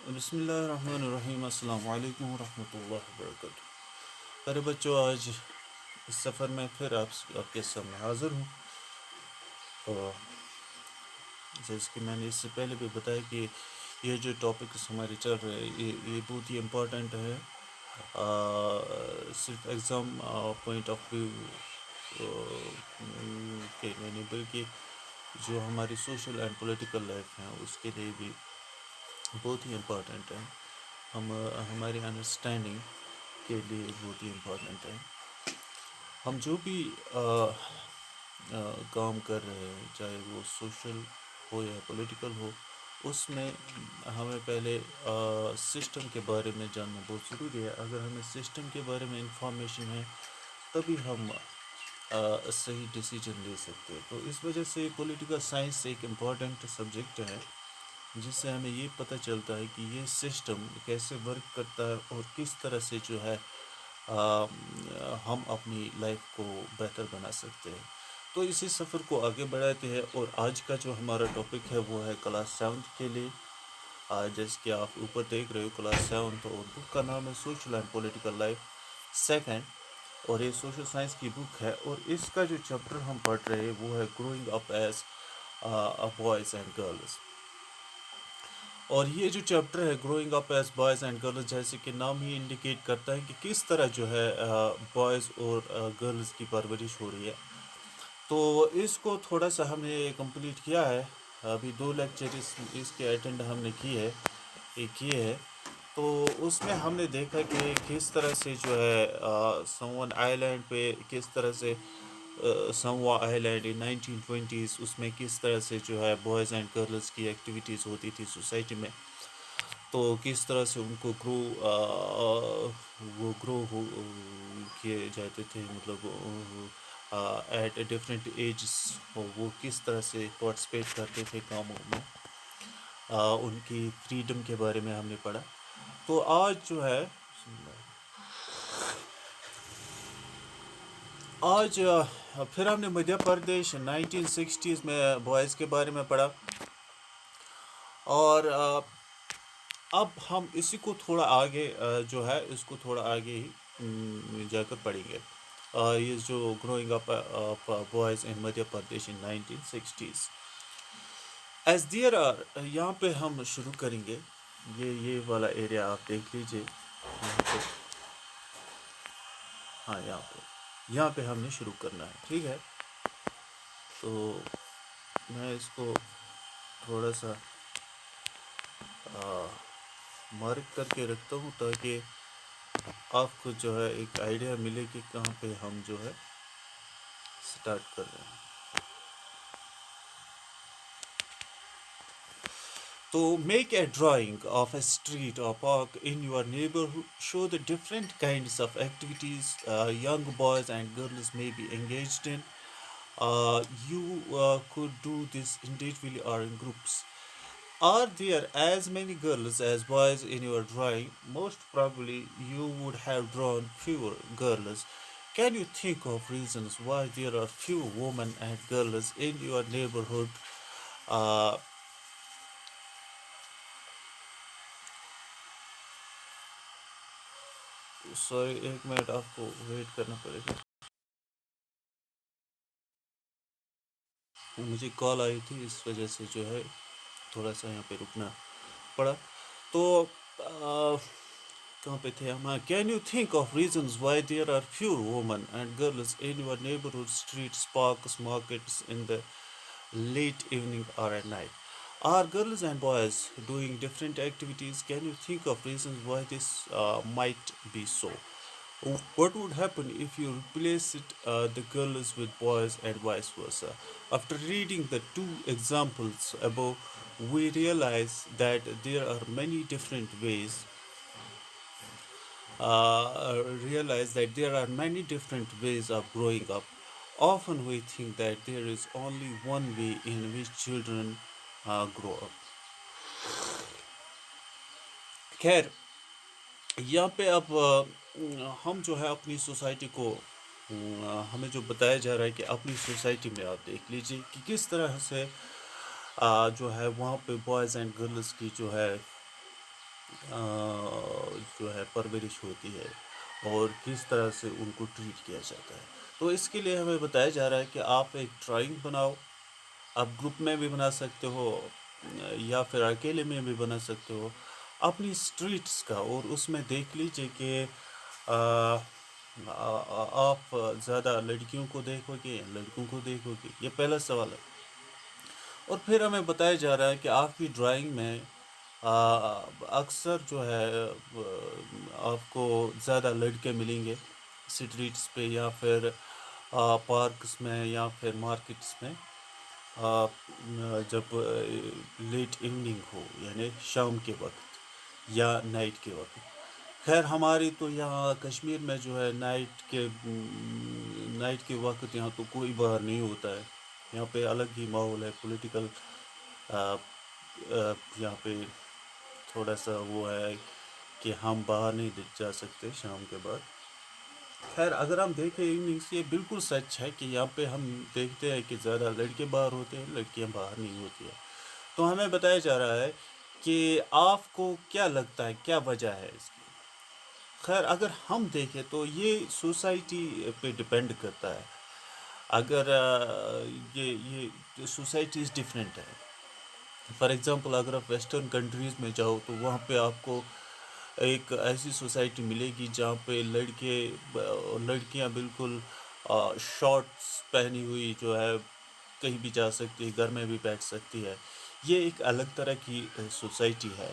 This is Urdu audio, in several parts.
بسم اللہ الرحمن الرحیم، السلام علیکم ورحمۃ اللہ وبرکاتہ۔ پیارے بچوں، آج اس سفر میں پھر آپ کے سامنے حاضر ہوں۔ اور جیسے کہ میں نے اس سے پہلے بھی بتایا کہ یہ جو ٹاپکس ہمارے چل رہے ہیں یہ بہت ہی امپورٹنٹ ہے، صرف ایگزام پوائنٹ آف ویو کے لیے نہیں، بلکہ جو ہماری سوشل اینڈ پولیٹیکل لائف ہیں اس کے لیے بھی بہت ہی امپورٹنٹ ہے، ہماری انڈرسٹینڈنگ کے لیے بہت ہی امپورٹنٹ ہے۔ ہم جو بھی کام کر رہے ہیں، چاہے وہ سوشل ہو یا پولیٹیکل ہو، اس میں ہمیں پہلے سسٹم کے بارے میں جاننا بہت ضروری ہے۔ اگر ہمیں سسٹم کے بارے میں انفارمیشن ہے تبھی ہم صحیح ڈیسیجن لے سکتے ہیں۔ تو اس وجہ سے پولیٹیکل سائنس ایک امپورٹنٹ سبجیکٹ ہے، جس سے ہمیں یہ پتہ چلتا ہے کہ یہ سسٹم کیسے ورک کرتا ہے اور کس طرح سے جو ہے ہم اپنی لائف کو بہتر بنا سکتے ہیں۔ تو اسی سفر کو آگے بڑھاتے ہیں، اور آج کا جو ہمارا ٹاپک ہے وہ ہے کلاس 7 کے لیے۔ جیسے کہ آپ اوپر دیکھ رہے ہو کلاس 7، تو بک کا نام ہے social and political life second, اور یہ سوشل سائنس کی بک ہے، اور اس کا جو چیپٹر ہم پڑھ رہے ہیں وہ ہے growing up as boys and girls. اور یہ جو چیپٹر ہے growing up as boys and girls, جیسے کہ نام ہی انڈیکیٹ کرتا ہے کہ کس طرح جو ہے بوائز اور گرلز کی پرورش ہو رہی ہے۔ تو اس کو تھوڑا سا ہم نے کمپلیٹ کیا ہے، ابھی 2 لیکچر اس کے اٹینڈ ہم نے کیے ہے۔ تو اس میں ہم نے دیکھا کہ کس طرح سے جو ہے سمون آئی لینڈ پہ کس طرح سے سموا آئی لینڈ ان 1920s، اس میں کس طرح سے جو ہے بوائز اینڈ گرلز کی ایکٹیویٹیز ہوتی تھی سوسائٹی میں، تو کس طرح سے ان کو گرو کیے جاتے تھے، مطلب ایٹ اے ڈفرینٹ ایجز وہ کس طرح سے پارٹیسپیٹ کرتے تھے کاموں میں، ان کی فریڈم کے بارے میں ہم نے پڑھا۔ تو آج جو ہے پھر ہم نے مدھیہ پردیش 1960s میں بوائز کے بارے میں پڑھا، اور اب ہم اسی کو تھوڑا آگے جو ہے اس کو تھوڑا آگے ہی جا کر پڑھیں گے، یہ جو growing up boys in Madhya Pradesh in 1960s as there are, یہاں پہ ہم شروع کریں گے۔ یہ والا ایریا آپ دیکھ لیجئے، یہاں پہ، ہاں یہاں پہ ہم نے شروع کرنا ہے، ٹھیک ہے۔ تو میں اس کو تھوڑا سا مارک کر کے رکھتا ہوں تاکہ آپ کو جو ہے ایک آئیڈیا ملے کہ کہاں پہ ہم جو ہے سٹارٹ کر رہے ہیں۔ تو make a drawing of a street اور park in your neighbourhood, show the different kinds of activities young boys and girls may be engaged in. You could do this individually or in groups. Are there as many girls as boys in your drawing? Most probably you would have drawn fewer girls. Can you think of reasons why there are few women and girls in your neighborhood? Uh, Sorry، 1 minute آپ کو ویٹ کرنا پڑے گا، مجھے کال آئی تھی، اس وجہ سے جو ہے تھوڑا سا یہاں پہ رکنا پڑا۔ تو کہاں پہ تھے ہم؟ Can you think of reasons why there are few women and girls in your neighbourhood streets, parks, markets in the late evening اور at night? Are girls and boys doing different activities? Can you think of reasons why this might be so? What would happen if you replaced the girls with boys and vice versa? After reading the 2 examples above, we realize that there are many different ways of growing up. Often we think that there is only one way in which children grow up. خیر، یہاں پہ اب ہم جو ہے اپنی سوسائٹی کو ہمیں جو بتایا جا رہا ہے کہ اپنی سوسائٹی میں آپ دیکھ لیجئے کہ کس طرح سے جو ہے وہاں پہ بوائز اینڈ گرلز کی جو ہے جو ہے پرورش ہوتی ہے اور کس طرح سے ان کو ٹریٹ کیا جاتا ہے. تو اس کے لیے ہمیں بتایا جا رہا ہے کہ آپ ایک ڈرائنگ بناؤ. آپ گروپ میں بھی بنا سکتے ہو یا پھر اکیلے میں بھی بنا سکتے ہو اپنی اسٹریٹس کا، اور اس میں دیکھ لیجئے کہ آپ زیادہ لڑکیوں کو دیکھو گے یا لڑکوں کو دیکھو گے. یہ پہلا سوال ہے. اور پھر ہمیں بتایا جا رہا ہے کہ آپ کی ڈرائنگ میں اکثر جو ہے آپ کو زیادہ لڑکے ملیں گے اسٹریٹس پہ یا پھر پارکس میں یا پھر مارکیٹس میں، جب لیٹ ایوننگ ہو یعنی شام کے وقت یا نائٹ کے وقت. خیر ہماری تو یہاں کشمیر میں جو ہے نائٹ کے وقت یہاں تو کوئی باہر نہیں ہوتا ہے. یہاں پہ الگ ہی ماحول ہے پولیٹیکل. یہاں پہ تھوڑا سا وہ ہے کہ ہم باہر نہیں جا سکتے شام کے بعد. خیر اگر ہم دیکھیں ایوننگس، یہ بالکل سچ ہے کہ یہاں پہ ہم دیکھتے ہیں کہ زیادہ لڑکے باہر ہوتے ہیں، لڑکیاں باہر نہیں ہوتی ہیں. تو ہمیں بتایا جا رہا ہے کہ آپ کو کیا لگتا ہے کیا وجہ ہے اس کی. خیر اگر ہم دیکھیں تو یہ سوسائٹی پہ ڈپینڈ کرتا ہے. اگر یہ سوسائٹیز ڈفرینٹ ہے. فار ایگزامپل اگر آپ ویسٹرن کنٹریز میں جاؤ تو وہاں پہ آپ کو ایک ایسی سوسائٹی ملے گی جہاں پہ لڑکیاں بالکل شارٹس پہنی ہوئی جو ہے کہیں بھی جا سکتی ہے، گھر میں بھی بیٹھ سکتی ہے. یہ ایک الگ طرح کی سوسائٹی ہے.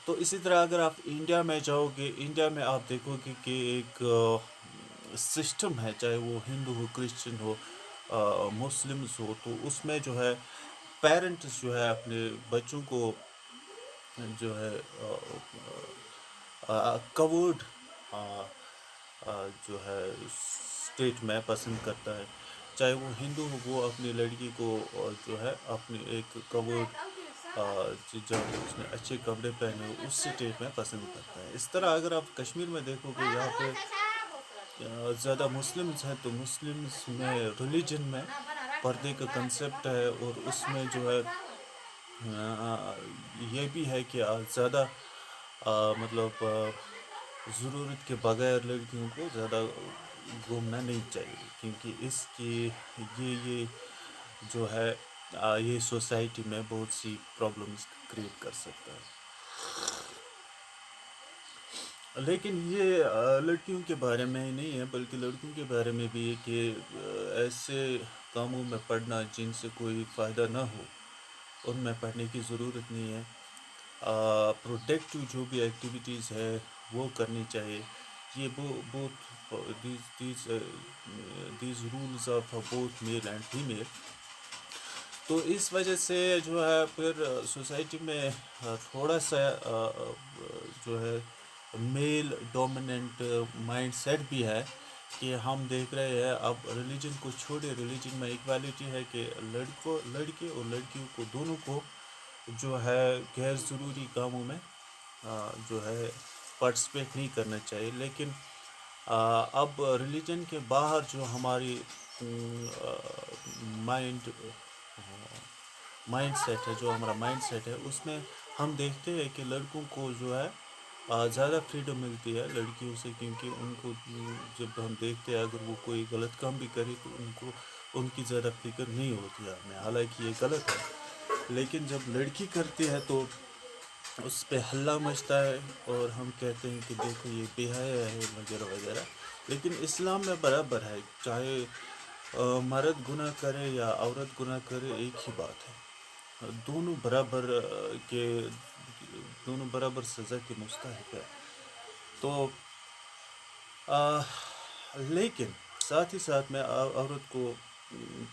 تو اسی طرح اگر آپ انڈیا میں جاؤ گے، انڈیا میں آپ دیکھو گے کہ ایک سسٹم ہے، چاہے وہ ہندو ہو، کرسچن ہو، مسلمس ہو، تو اس میں جو ہے پیرنٹس جو ہے اپنے بچوں کو جو ہے کورڈ جو ہے اسٹیٹ میں پسند کرتا ہے. چاہے وہ ہندو ہو، وہ اپنی لڑکی کو جو ہے اپنے ایک کورڈ جب اس نے اچھے کپڑے پہنے ہو اس اسٹیٹ میں پسند کرتا ہے. اس طرح اگر آپ کشمیر میں دیکھو گے یہاں پہ زیادہ مسلمز ہیں، تو مسلمز میں ریلیجن میں پردے کا کنسیپٹ ہے، اور اس میں جو ہے یہ بھی ہے کہ زیادہ مطلب ضرورت کے بغیر لڑکیوں کو زیادہ گھومنا نہیں چاہیے، کیونکہ اس کی یہ جو ہے یہ سوسائٹی میں بہت سی پرابلمس کریٹ کر سکتا ہے. لیکن یہ لڑکیوں کے بارے میں ہی نہیں ہے بلکہ لڑکوں کے بارے میں بھی ہے کہ ایسے کاموں میں پڑھنا جن سے کوئی فائدہ نہ ہو، ان میں پڑھنے کی ضرورت نہیں ہے. پروڈکٹیو جو بھی ایکٹیویٹیز ہے وہ کرنی چاہیے. یہ بہت these rules of both male and female. تو اس وجہ سے جو ہے پھر سوسائٹی میں تھوڑا سا جو ہے میل ڈومیننٹ مائنڈ سیٹ بھی ہے کہ ہم دیکھ رہے ہیں. اب ریلیجن کو چھوڑے، ریلیجن میں ایکویلٹی ہے کہ لڑکے اور لڑکیوں کو دونوں کو جو ہے غیر ضروری کاموں میں جو ہے پارٹیسپیٹ نہیں کرنا چاہیے. لیکن اب ریلیجن کے باہر جو ہماری مائنڈ سیٹ ہے، جو ہمارا مائنڈ سیٹ ہے، اس میں ہم دیکھتے ہیں کہ لڑکوں کو جو ہے زیادہ فریڈم ملتی ہے لڑکیوں سے، کیونکہ ان کو جب ہم دیکھتے ہیں اگر وہ کوئی غلط کام بھی کرے تو ان کی زیادہ فکر نہیں ہوتی ہے ہمیں، حالانکہ یہ غلط ہے. لیکن جب لڑکی کرتی ہے تو اس پہ ہلہ مچتا ہے اور ہم کہتے ہیں کہ دیکھو یہ بے حیا ہے وغیرہ وغیرہ. لیکن اسلام میں برابر ہے، چاہے مرد گناہ کرے یا عورت گناہ کرے ایک ہی بات ہے. دونوں برابر سزا کے مستحق ہے. تو لیکن ساتھ ہی ساتھ میں عورت کو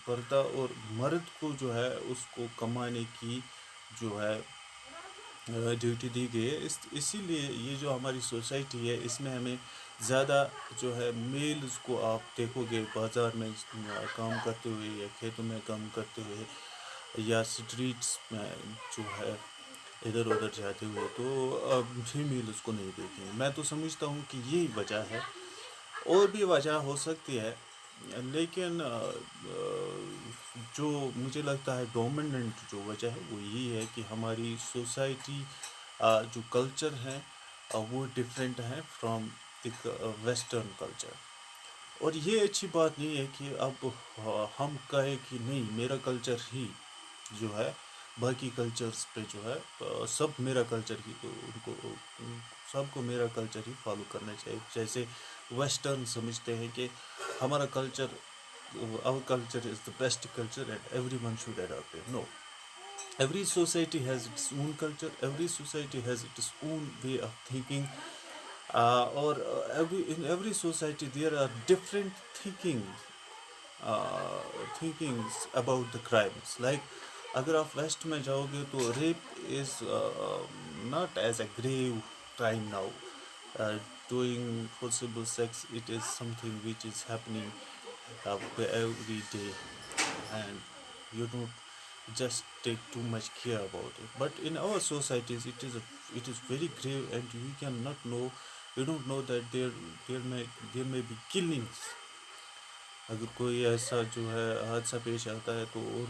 پردہ اور مرد کو جو ہے اس کو کمانے کی جو ہے ڈیوٹی دی گئی ہے. اسی لیے یہ جو ہماری سوسائٹی ہے اس میں ہمیں زیادہ جو ہے میلز کو آپ دیکھو گے بازار میں کام کرتے ہوئے یا کھیتوں میں کام کرتے ہوئے یا اسٹریٹس میں جو ہے ادھر ادھر جاتے ہوئے، تو فیمیل اس کو نہیں دیکھیں. میں تو سمجھتا ہوں کہ یہی وجہ ہے، اور بھی وجہ ہو سکتی ہے، لیکن جو مجھے لگتا ہے ڈومیننٹ جو وجہ ہے وہ یہی ہے کہ ہماری سوسائٹی جو کلچر ہیں وہ ڈفرینٹ ہیں فرام دی ویسٹرن کلچر. اور یہ اچھی بات نہیں ہے کہ اب ہم کہیں کہ نہیں میرا کلچر ہی جو ہے باقی کلچرز پہ جو ہے سب میرا کلچر ہی تو ان کو سب کو میرا کلچر ہی فالو کرنا چاہیے. جیسے ویسٹرن سمجھتے ہیں کہ ہمارا culture our culture is the best culture and everyone should adopt it. No, every society has its own culture, every society has its own way of thinking, or in every society there are different thinkings about the crimes. Like اگر آپ ویسٹ میں جاؤ گے تو rape is not as a grave crime now. Doing forcible sex, it is something which is happening every day, and you don't just take too much care about it. But in our societies it is very grave, and you cannot know, you don't know that there may be killings. اگر کوئی ایسا جو ہے حادثہ پیش آتا ہے تو اور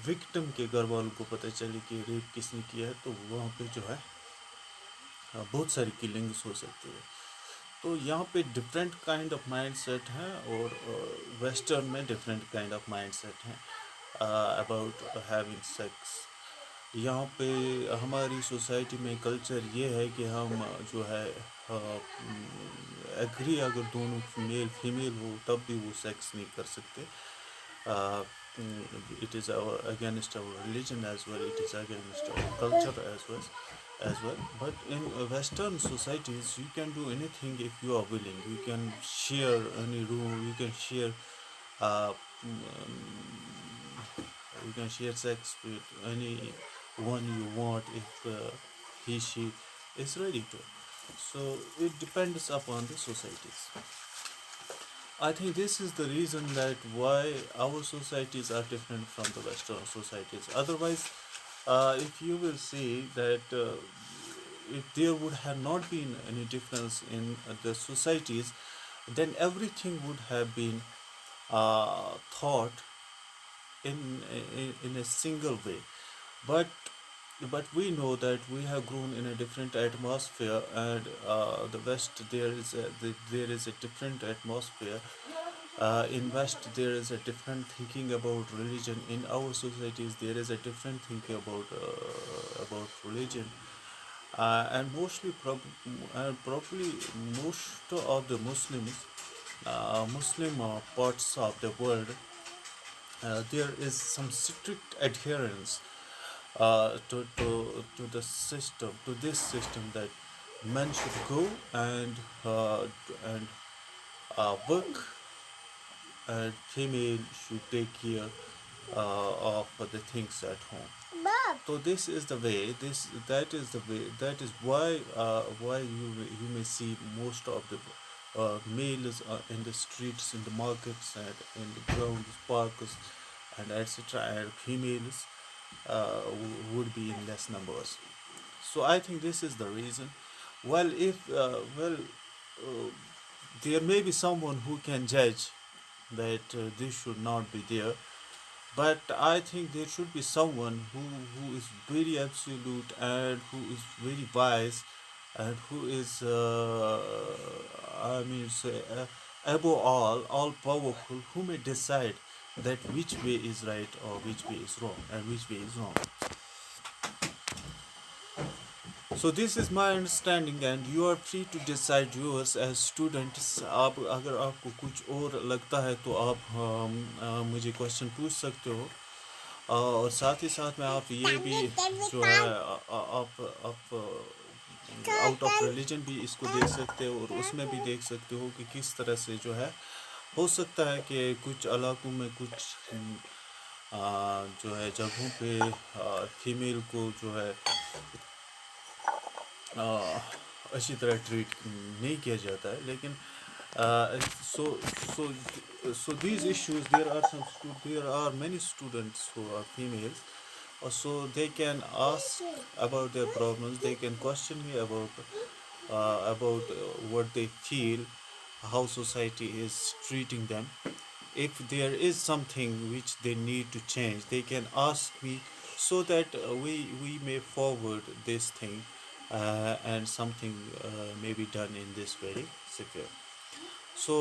وکٹم کے گھر والوں کو پتہ چلے کہ ریپ کس نے کیا ہے تو وہاں پہ جو ہے بہت ساری کلنگس ہو سکتی ہے. تو یہاں پہ different kind of mind set ہیں اور ویسٹرن میں different kind of mind set ہیں اباؤٹ ہیونگ سیکس. یہاں پہ ہماری سوسائٹی میں کلچر یہ ہے کہ ہم جو ہے ایگری اگر دونوں میل فیمیل ہو تب بھی وہ سیکس نہیں کر سکتے. It is against our religion as well, it is against our culture as well. But in western societies you can do anything if you are willing. You can share any room, you can share uh, you can share sex with anyone you want if he she is ready to. So it depends upon the societies. I think this is the reason that why our societies are different from the Western societies. Otherwise, if you will see that if there would have not been any difference in the societies, then everything would have been thought in a single way. But we know that we have grown in a different atmosphere, and the West there is a different atmosphere. In West there is a different thinking about religion. In our societies there is a different thinking about religion, and probably most of the Muslim parts of the world, there is some strict adherence to the system, to this system, that men should go and work, and female should take care of the things at home. So this is the way. That is the way. That is why you may see most of the males in the streets, in the markets, and in the grounds, parks, and etc. And females would be in less numbers. So I think this is the reason. Well, if there may be someone who can judge that this should not be there, but I think there should be someone who is very absolute and who is very wise, and who is I mean say above all powerful, who may decide that which way is right or which way is wrong and which way is wrong. So this is my understanding, and you are free to decide yours as students. آپ اگر آپ کو کچھ اور لگتا ہے تو آپ مجھے کوشچن پوچھ سکتے ہو، اور ساتھ ہی ساتھ میں آپ یہ بھی جو ہے آپ آؤٹ آف ریلیجن بھی اس کو دیکھ سکتے ہو، اور اس میں بھی دیکھ سکتے ہو کہ کس طرح سے جو ہے ہو سکتا ہے کہ کچھ علاقوں میں کچھ جو ہے جگہوں پہ فیمیل کو جو ہے اچھی طرح ٹریٹ نہیں کیا جاتا ہے. لیکن so so so these issues, there are many students who are females, so they can ask about their problems, they can question me about what they feel, how society is treating them. If there is something which they need to change, they can ask me so that we may forward this thing, and something may be done in this very secure. So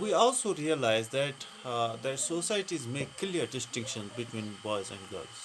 We also realize that societies make clear distinctions between boys and girls.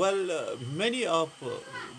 Well, many of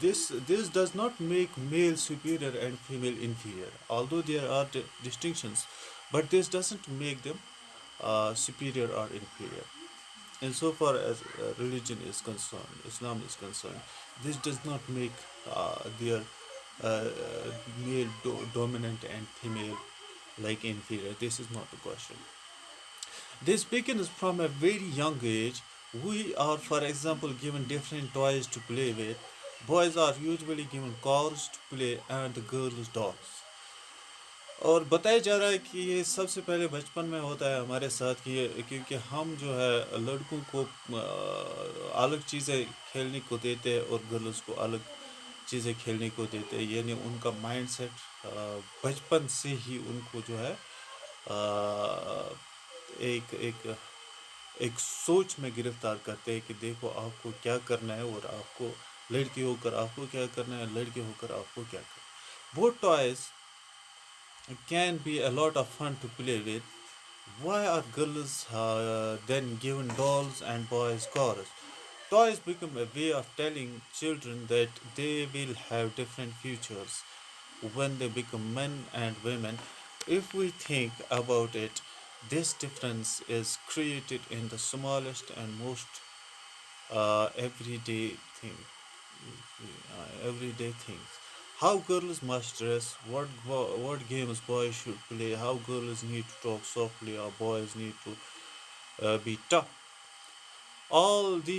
this does not make male superior and female inferior, although there are distinctions, but this doesn't make them superior or inferior. Insofar as religion is concerned, Islam is concerned, this does not make their uh, male dominant and female like inferior. This is not the question. This begins from a very young age. We are, for example, given different toys to play with. Boys are usually given cars to play and the girls dolls. اور بتایا جا رہا ہے کہ یہ سب سے پہلے بچپن میں ہوتا ہے ہمارے ساتھ کہ کیونکہ ہم جو ہے لڑکوں کو الگ چیزیں کھیلنے کو دیتے ہیں اور گرلز کو الگ چیزیں کھیلنے کو دیتے ہیں. یعنی ان کا مائنڈ سیٹ بچپن سے ہی ان کو جو ہے ایک ایک ایک سوچ میں گرفتار کرتے ہیں کہ دیکھو آپ کو کیا کرنا ہے اور آپ کو لڑکی ہو کر آپ کو کیا کرنا ہے, لڑکے ہو کر آپ کو کیا کرنا ہے. بہت toys can be a lot of fun to play with. Why are girls then given dolls and boys cars? Toys become a way of telling children that they will have different futures when they become men and women. If we think about it, this difference is created in the smallest and most everyday thing, everyday things. How girls must dress, what games boys should play, how girls need to talk softly or boys need to be tough. All these